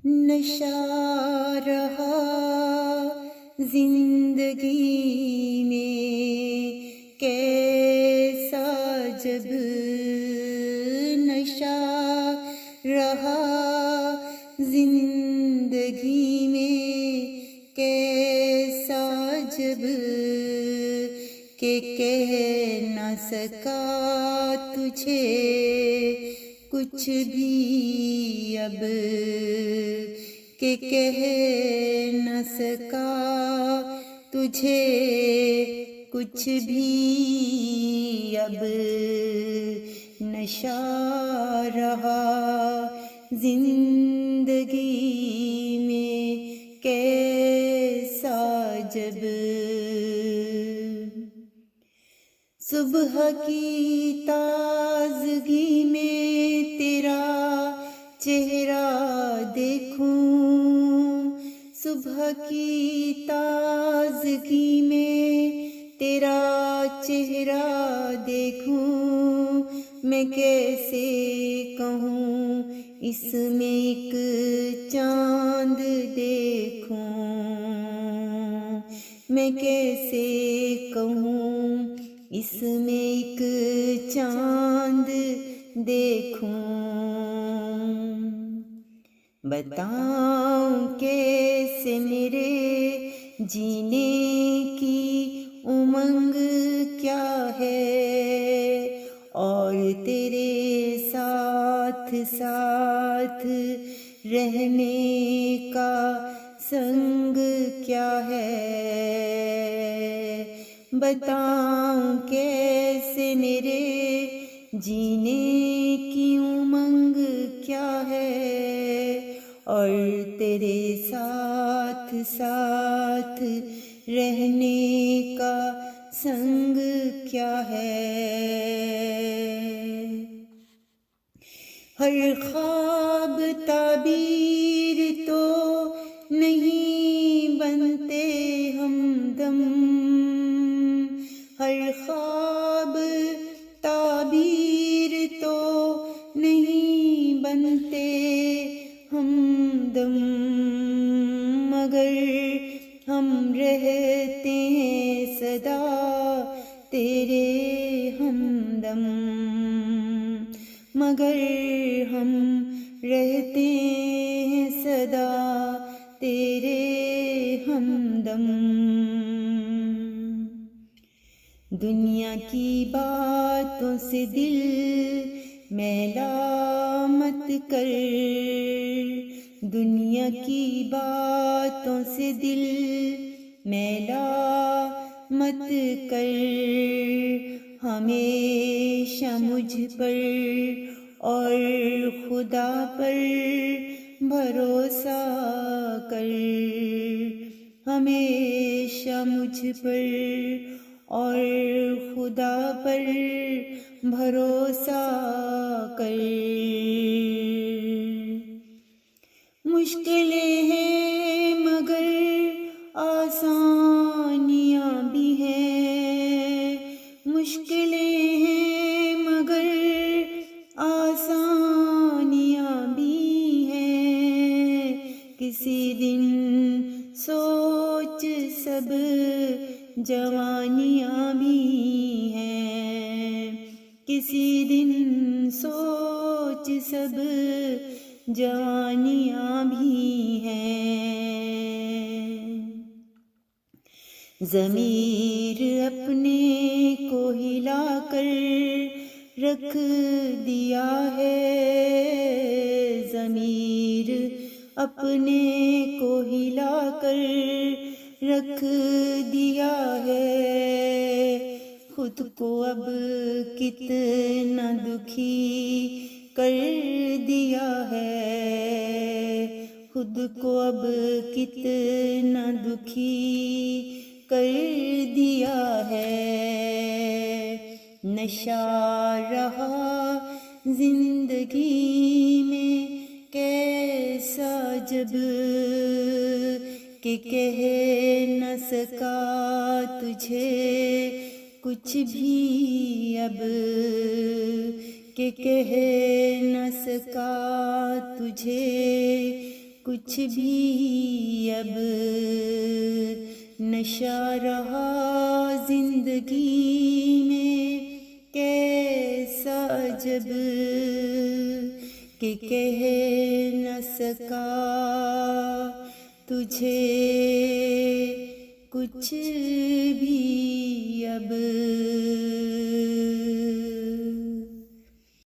نشہ رہا زندگی میں کیسا جب نشہ رہا زندگی میں کیسا جب کہ کہہ نہ سکا تجھے کچھ بھی اب، کہ کہہ نہ سکا تجھے کچھ بھی اب، نشہ رہا زندگی میں کیسا جب، صبح کی تازگی میں تیرا چہرہ دیکھوں، صبح کی تازگی میں تیرا چہرہ دیکھوں، میں کیسے کہوں اس میں ایک چاند دیکھوں، میں کیسے کہوں اس میں ایک چاند دیکھوں، بتاؤں کیسے میرے جینے کی امنگ کیا ہے، اور تیرے ساتھ ساتھ رہنے کا سنگ کیا ہے، بتاؤں کیسے میرے جینے کی امنگ کیا ہے، اور تیرے ساتھ ساتھ رہنے کا سنگ کیا ہے، ہر خواب تعبیر تو نہیں بنتے ہمدم، ہر خواب تعبیر تو نہیں بنتے ہمدم، مگر ہم رہتے ہیں سدا تیرے ہمدم، مگر ہم رہتے ہیں سدا تیرے ہمدم، دنیا کی باتوں سے دل میلا مت کر، دنیا کی باتوں سے دل میلا مت کر، ہمیشہ مجھ پر اور خدا پر بھروسہ کر، ہمیشہ مجھ پر اور خدا پر بھروسہ کر، مشکلیں ہیں مگر آسانیاں بھی ہیں، مشکلیں ہیں مگر آسانیاں بھی ہیں، کسی دن سوچ سب جوانیاں بھی ہیں، کسی دن سوچ سب جوانیاں بھی ہیں، ضمیر اپنے کو ہلا کر رکھ دیا ہے، ضمیر اپنے کو ہلا کر رکھ دیا ہے، خود کو اب کتنا دکھی کر دیا ہے، خود کو اب کتنا دکھی کر دیا ہے، نشہ رہا زندگی میں کیسا جب، کہ کہہ نہ سکا تجھے کچھ بھی اب، کہ کہہ نہ سکا تجھے کچھ بھی اب نشہ رہا زندگی میں کیسا عجب کہ کہہ نہ سکا تجھے کچھ بھی اب